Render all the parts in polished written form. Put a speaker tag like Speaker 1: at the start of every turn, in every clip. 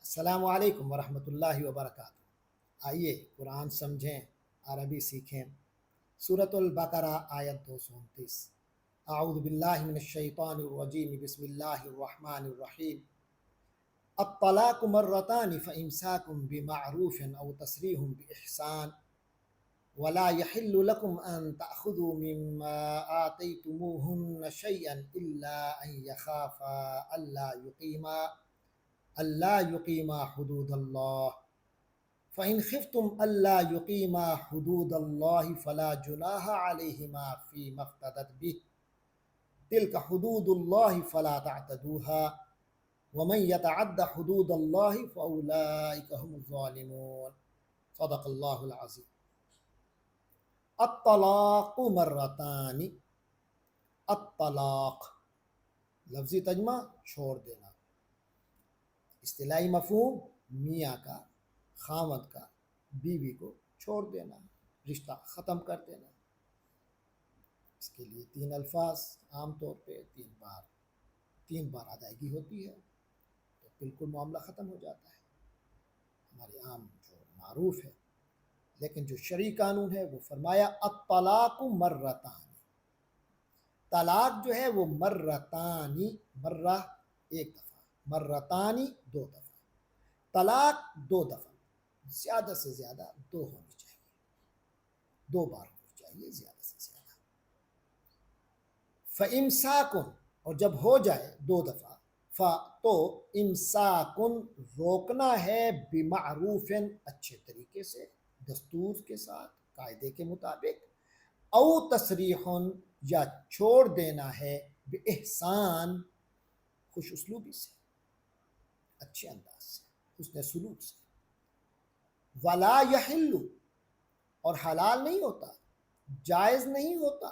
Speaker 1: السلام علیکم ورحمۃ اللہ وبرکاتہ۔ آئیے قرآن سمجھیں، عربی سیکھیں۔ سورۃ البقرہ آیت 229۔ اعوذ باللہ من الشیطان الرجیم، بسم اللہ الرحمن الرحیم۔ الطلاق مرتان فامساک بمعروف او تسریح باحسان ولا يحل لكم ان تأخذوا مما آتيتموهن شيئا الا ان يخافا ألا يقيما حدود الله فإن خفتم ألا يقيما حدود الله فلا جناح عليهما فيما افتدت به تلك حدود الله فلا تعتدوها ومن يتعد حدود الله فأولئك هم الظالمون۔ صدق اللہ العظیم۔ الطلاق مرتان، الطلاق لفظی ترجمہ چھوڑ دینا، اصطلاحی مفہوم میاں کا، خاوند کا بیوی کو چھوڑ دینا، رشتہ ختم کر دینا۔ اس کے لیے تین الفاظ عام طور پہ تین بار ادائیگی ہوتی ہے تو بالکل معاملہ ختم ہو جاتا ہے، ہمارے عام جو معروف ہے۔ لیکن جو شرعی قانون ہے وہ فرمایا الطلاق مرتان، طلاق جو ہے وہ مرتانی، مرہ ایک دفعہ، مرتانی دو دفعہ، طلاق دو دفعہ، زیادہ سے زیادہ دو ہونی چاہیے، دو بار ہونی چاہیے زیادہ سے زیادہ۔ فَإِمْسَاكٌ، اور جب ہو جائے دو دفعہ، تو امساکن روکنا ہے، بمعروف اچھے طریقے سے، دستور کے ساتھ، قاعدے کے مطابق، او تسریح یا چھوڑ دینا ہے، باحسان خوش اسلوبی سے، اچھے انداز سے، حسن سلوک سے۔ ولا یحل، اور حلال نہیں ہوتا، جائز نہیں ہوتا،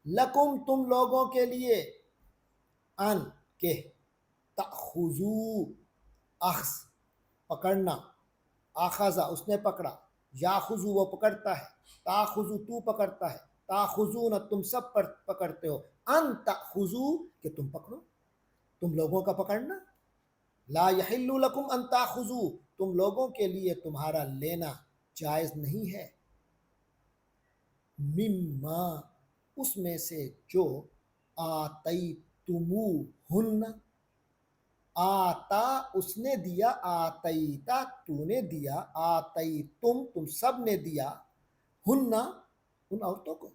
Speaker 1: لکم تم لوگوں کے لیے، ان کہ تأخذو اخذ پکڑنا، آخذہ اس نے پکڑا، یاخذو وہ پکڑتا ہے، تاخذو تو پکڑتا ہے، تاخذون تم سب پر پکڑتے ہو، ان تأخذو کہ تم پکڑو، تم لوگوں کا پکڑنا۔ لا یحل لکم ان تاخذو تم لوگوں کے لیے تمہارا لینا جائز نہیں ہے، مما اس میں سے جو آتیتموہن، آتا اس نے دیا، آتیتا تو نے دیا، آتیتم تم سب نے دیا، ہن ان عورتوں کو،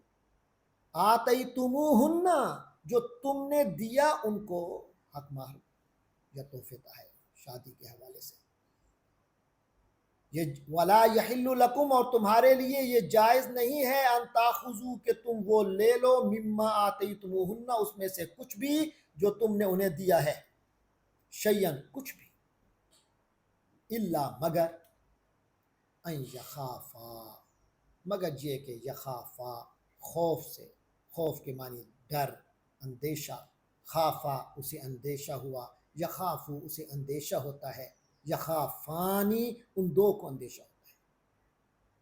Speaker 1: آتیتموہن جو تم نے دیا ان کو، حق مہر یا تحفے ہے شادی کے حوالے سے۔ یہ ولا یحل لکم اور تمہارے لیے یہ جائز نہیں ہے، ان تاخذو کہ تم وہ لے لو، مما آتیتموہن اس میں سے کچھ بھی جو تم نے انہیں دیا ہے، شیئن کچھ بھی، الا مگر، ان یخافا مگر یہ کہ یخافا خوف سے، خوف کے معنی ڈر، اندیشہ، خافا اسے اندیشہ ہوا، یخافو اسے اندیشہ ہوتا ہے، یخافانی ان دو کو اندیشہ ہوتا ہے،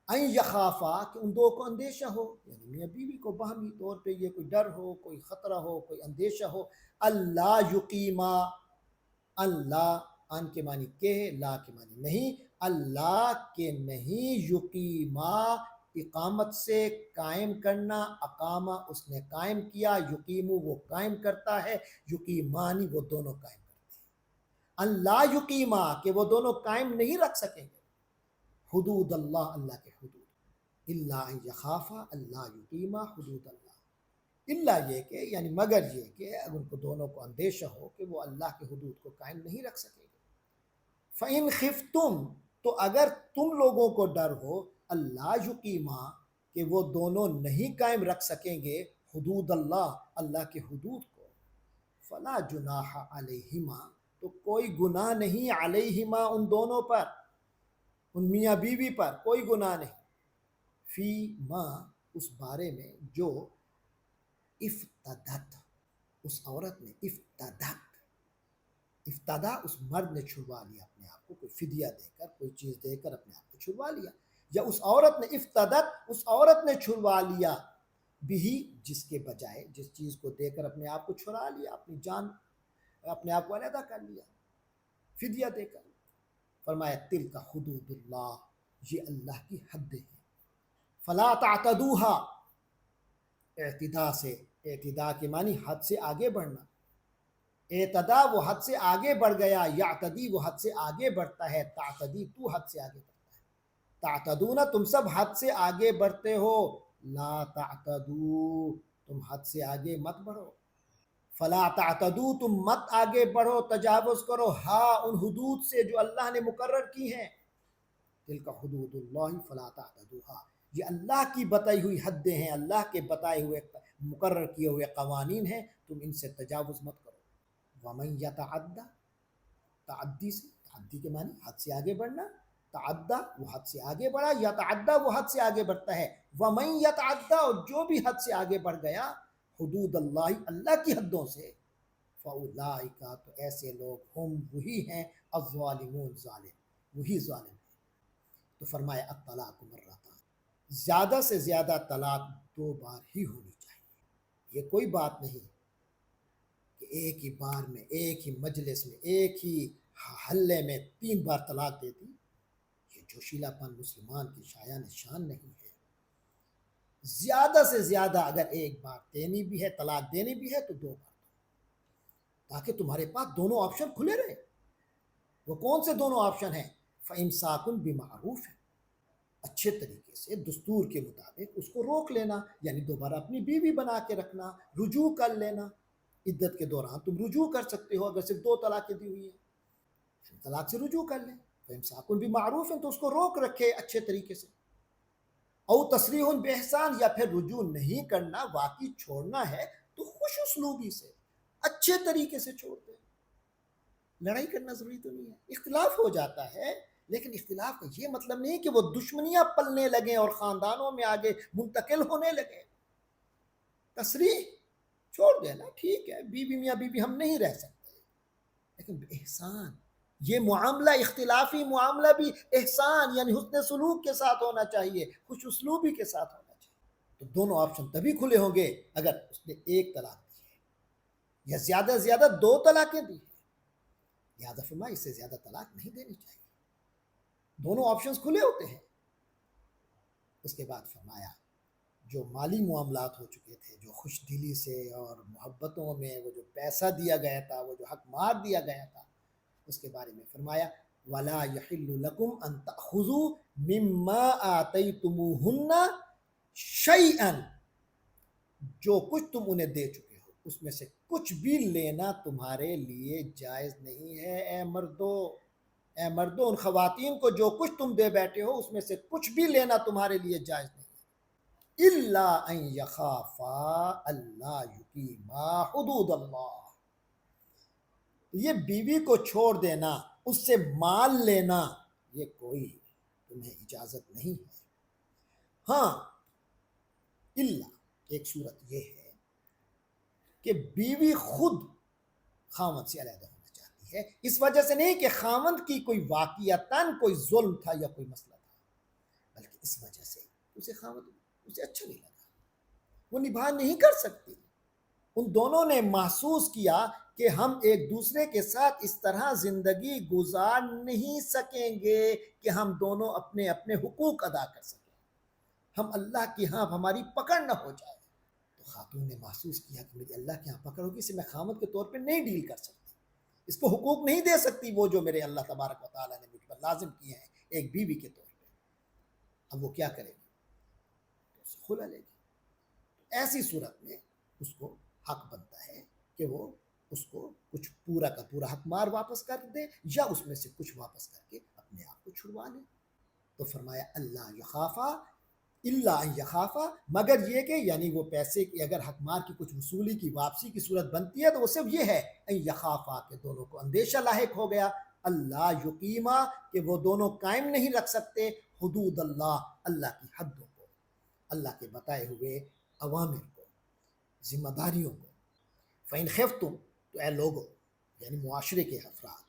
Speaker 1: این یخافا کہ ان دو کو اندیشہ ہو، یعنی میاں بیوی کو باہمی طور پہ یہ کوئی ڈر ہو، کوئی خطرہ ہو، کوئی اندیشہ ہو، اللہ یقیما، اللہ ان کے معنی کہ، لا کے معنی نہیں، اللہ کے نہیں، یقیما اقامت سے قائم کرنا، اقامہ اس نے قائم کیا، یقیمو وہ قائم کرتا ہے، یقیمانی وہ دونوں قائم کرتے ہیں، اللہ یقیما کہ وہ دونوں قائم نہیں رکھ سکیں گے، حدود اللہ اللہ کے حدود، اللہ یخافا اللہ یقیما حدود اللہ، اللہ یہ کہ یعنی مگر یہ کہ اگر ان کو دونوں کو اندیشہ ہو کہ وہ اللہ کے حدود کو قائم نہیں رکھ سکیں گے۔ فَإِنْ خِفْتُمْ تو اگر تم لوگوں کو ڈر ہو، اللہ یقیما کہ وہ دونوں نہیں قائم رکھ سکیں گے، حدود اللہ اللہ کے حدود کو، فلا جناح علیہما تو کوئی گناہ نہیں، علیہما ان دونوں پر، ان میاں بیوی پر کوئی گناہ نہیں، فی ما اس بارے میں جو افتدت اس عورت نے، افتدا اس مرد نے چھڑوا لیا اپنے آپ کو، کوئی فدیہ دے کر، کوئی چیز دے کر اپنے آپ کو چھڑوا لیا، یا اس عورت نے افتدت اس عورت نے چھڑوا لیا، بھی جس کے بجائے، جس چیز کو دے کر اپنے آپ کو چھڑا لیا، اپنی جان اپنے آپ کو علیحدہ کر لیا فدیہ دے کر، فرمایا تلک حدود اللہ، یہ اللہ کی حدیں ہیں، فلا تعتدوها، اعتدا سے، اعتدا کے معنی حد سے آگے بڑھنا، اعتدا وہ حد سے آگے بڑھ گیا، یعتدی وہ حد سے آگے بڑھتا ہے، تعتدی تو حد سے آگے بڑھتا ہے، تعتدون تم سب حد سے آگے بڑھتے ہو، لا تعتدو تم حد سے آگے مت بڑھو، فلا تعتدو تم مت آگے بڑھو، تجاوز کرو، ہاں ان حدود سے جو اللہ نے مقرر کی ہیں، تلک حدود اللہ فلا تعتدوها، یہ اللہ کی بتائی ہوئی حدیں ہیں، اللہ کے بتائے ہوئے مقرر کیے ہوئے قوانین ہیں، تم ان سے تجاوز مت کرو۔ ومن یتعدی، تعدی سے، تعدی کے معنی حد سے آگے بڑھنا، تعدی وہ حد سے آگے بڑھا، یتعدی وہ حد سے آگے بڑھتا ہے، ومن یتعدی اور جو بھی حد سے آگے بڑھ گیا، حدود اللہ اللہ کی حدوں سے، فاولئک تو ایسے لوگ ہم وہی ہیں، الظالمون ظالم، وہی ظالم ہیں۔ تو فرمایا الطلاق مرتان، زیادہ سے زیادہ طلاق 2 بار ہی ہونی چاہیے، یہ کوئی بات نہیں کہ ایک ہی بار میں، ایک ہی مجلس میں، ایک ہی حلے میں 3 بار طلاق دے دی، یہ جوشیلا پن مسلمان کی شایان شان نہیں ہے۔ زیادہ سے زیادہ اگر ایک بار دینی بھی ہے، طلاق دینی بھی ہے تو 2 بار، تاکہ تمہارے پاس دونوں آپشن کھلے رہے۔ وہ کون سے دونوں آپشن ہیں؟ فَإِمْسَاكٌ بِمَعْرُوفٍ، اچھے طریقے سے دستور کے مطابق اس کو روک لینا، یعنی دوبارہ اپنی بیوی بنا کے رکھنا، رجوع کر لینا، عدت کے دوران تم رجوع کر سکتے ہو، اگر صرف 2 طلاقیں دی ہوئی ہیں، طلاق سے رجوع کر لیں، فَإِمْسَاكٌ بِمَعْرُوفٍ تو اس کو روک رکھے اچھے طریقے سے، او تسریح بِإِحْسَان یا پھر رجوع نہیں کرنا، واقعی چھوڑنا ہے تو خوش اسلوبی سے اچھے طریقے سے چھوڑ دیں، لڑائی کرنا ضروری تو نہیں ہے، اختلاف ہو جاتا ہے، لیکن اختلاف کا یہ مطلب نہیں کہ وہ دشمنیاں پلنے لگیں اور خاندانوں میں آگے منتقل ہونے لگیں۔ تصریح چھوڑ دینا ٹھیک ہے، بیوی میاں بیوی ہم نہیں رہ سکتے، لیکن احسان، یہ معاملہ اختلافی معاملہ بھی احسان یعنی حسن سلوک کے ساتھ ہونا چاہیے، خوش اسلوبی کے ساتھ ہونا چاہیے۔ تو دونوں آپشن تبھی کھلے ہوں گے اگر اس نے 1 طلاق دی ہے یا زیادہ سے زیادہ 2 طلاقیں دی ہیں، لہٰذا فرمایا اس سے زیادہ طلاق نہیں دینی چاہیے، دونوں آپشنز کھلے ہوتے ہیں۔ اس کے بعد فرمایا جو مالی معاملات ہو چکے تھے، جو خوش دلی سے اور محبتوں میں وہ جو پیسہ دیا گیا تھا، وہ جو حق مار دیا گیا تھا، اس کے بارے میں فرمایا وَلَا يَحِلُّ لَكُمْ أَن تَأْخُذُوا مِمَّا آتَيْتُمُوهُنَّ شَيْئًا، جو کچھ تم انہیں دے چکے ہو اس میں سے کچھ بھی لینا تمہارے لیے جائز نہیں ہے۔ اے مردو، اے مردو، ان خواتین کو جو کچھ تم دے بیٹھے ہو اس میں سے کچھ بھی لینا تمہارے لیے جائز نہیں ہے، الا ان یخافا اللہ یقیما حدود اللہ، یہ بیوی کو چھوڑ دینا، اس سے مال لینا، یہ کوئی تمہیں اجازت نہیں ہے۔ ہاں، الا ایک صورت یہ ہے کہ بیوی خود خاوند سے علیحدہ ہونا چاہتی ہے، اس وجہ سے نہیں کہ خاوند کی کوئی واقعتاً کوئی ظلم تھا یا کوئی مسئلہ تھا، بلکہ اس وجہ سے اسے خاوند اسے اچھا نہیں لگا، وہ نبھا نہیں کر سکتی۔ ان دونوں نے محسوس کیا کہ ہم ایک دوسرے کے ساتھ اس طرح زندگی گزار نہیں سکیں گے کہ ہم دونوں اپنے اپنے حقوق ادا کر سکیں، ہم اللہ کی ہاں ہماری پکڑ نہ ہو جائے۔ تو خاتون نے محسوس کیا کہ میری اللہ کے ہاں پکڑ ہوگی، اسے میں خامد کے طور پہ نہیں ڈیل کر سکتی، اس کو حقوق نہیں دے سکتی وہ جو میرے اللہ تبارک و تعالیٰ نے مجھ پر لازم کیے ہیں ایک بیوی کے طور پہ۔ اب وہ کیا کرے گی؟ تو اسے خلا لے گی۔ ایسی صورت میں اس کو حق بنتا ہے کہ وہ اس کو کچھ پورا کا پورا حق مار واپس کر دے یا اس میں سے کچھ واپس کر کے اپنے آپ کو چھڑوا لے۔ تو فرمایا اللہ یخافا الا ان یخافا، مگر یہ کہ یعنی وہ پیسے کی اگر حق مار کی کچھ وصولی کی واپسی کی صورت بنتی ہے تو وہ صرف یہ ہے ان یخافا کہ دونوں کو اندیشہ لاحق ہو گیا، اللہ یقیما کہ وہ دونوں قائم نہیں رکھ سکتے، حدود اللہ اللہ کی حدوں کو، اللہ کے بتائے ہوئے اوامر کو، ذمہ داریوں کو۔ فَإِنْ خِفْتُمْ تو اے لوگو یعنی معاشرے کے افراد،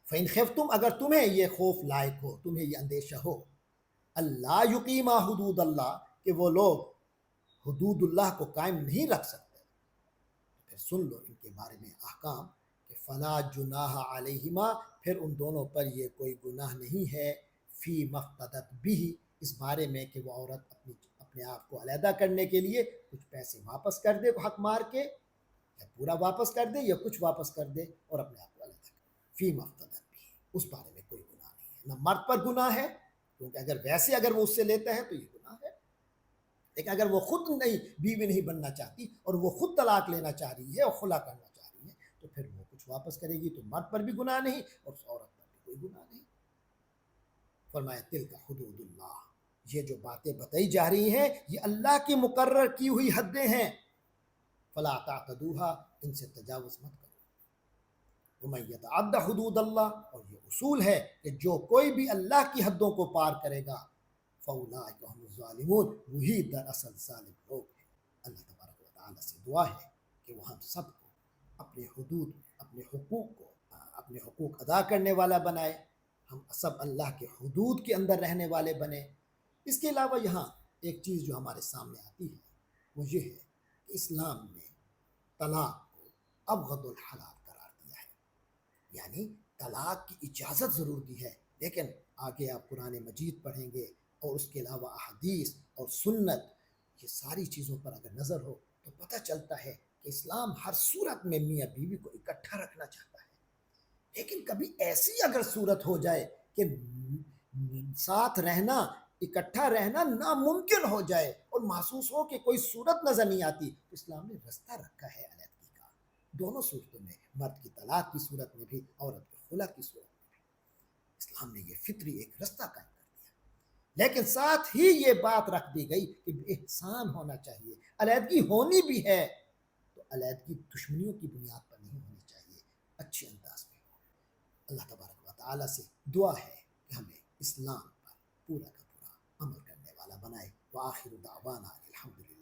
Speaker 1: فَإِنْ خِفْتُمْ اگر تمہیں یہ خوف لائق ہو، تمہیں یہ اندیشہ ہو، اللہ یقیما حدود اللہ کہ وہ لوگ حدود اللہ کو قائم نہیں رکھ سکتے، پھر سن لو ان کے بارے میں احکام کہ فلا جناح علیہما، پھر ان دونوں پر یہ کوئی گناہ نہیں ہے، فی مفتدت بھی، اس بارے میں کہ وہ عورت اپنے آپ کو علیحدہ کرنے کے لیے کچھ پیسے واپس کر دے حق مار کے، یا پورا واپس کر دے یا کچھ واپس کر دے اور اپنے آپ کو علیحدہ کر دے، فی مفتدت بھی، اس بارے میں کوئی گناہ نہیں ہے، نہ مرد پر گناہ ہے، کیونکہ اگر وہ اس سے لیتا ہے تو یہ گناہ ہے، لیکن اگر وہ خود نہیں بیوی نہیں بننا چاہتی اور وہ خود طلاق لینا چاہ رہی ہے اور خلا کرنا چاہ رہی ہے تو پھر وہ کچھ واپس کرے گی، تو مرد پر بھی گناہ نہیں اور اس عورت پر بھی کوئی گناہ نہیں۔ فرمایا تلک حدود اللہ، یہ جو باتیں بتائی جا رہی ہیں یہ اللہ کی مقرر کی ہوئی حدیں ہیں، فلا تعتدوها، ان سے تجاوز مت کرو، ومن یتعد حدود اللہ، اور یہ اصول ہے کہ جو کوئی بھی اللہ کی حدوں کو پار کرے گا فاولئک هم الظالمون، وہی دراصل ظالم لوگ ہیں۔ اللہ تبارک و تعالیٰ سے دعا ہے کہ وہ ہم سب کو اپنے حدود، اپنے حقوق ادا کرنے والا بنائے، ہم سب اللہ کے حدود کے اندر رہنے والے بنے۔ اس کے علاوہ یہاں ایک چیز جو ہمارے سامنے آتی ہے وہ یہ ہے کہ اسلام نے طلاق کو ابغض الحلال قرار دیا ہے، یعنی طلاق کی اجازت ضرور دی ہے، لیکن آگے آپ قرآن مجید پڑھیں گے اور اس کے علاوہ احادیث اور سنت، یہ ساری چیزوں پر اگر نظر ہو تو پتہ چلتا ہے کہ اسلام ہر صورت میں میاں بیوی کو اکٹھا رکھنا چاہتا ہے، لیکن کبھی ایسی اگر صورت ہو جائے کہ ساتھ رہنا، اکٹھا رہنا ناممکن ہو جائے اور محسوس ہو کہ کوئی صورت نظر نہیں آتی، تو اسلام نے رستہ رکھا ہے علیحدگی کا، دونوں صورتوں میں، مرد کی طلاق کی صورت میں بھی، عورت کے خلا کی صورت میں بھی، اسلام نے یہ فطری ایک رستہ قائم کر دیا، لیکن ساتھ ہی یہ بات رکھ دی گئی کہ احسان ہونا چاہیے، علیحدگی ہونی بھی ہے تو علیحدگی دشمنیوں کی بنیاد پر نہیں ہونی چاہیے، اچھے انداز میں ہو۔ اللہ تبارک و تعالیٰ سے دعا ہے کہ ہمیں اسلام پر پورا کا پورا عمل کرنے والا بنائے۔ وآخر دعوانا الحمدللہ۔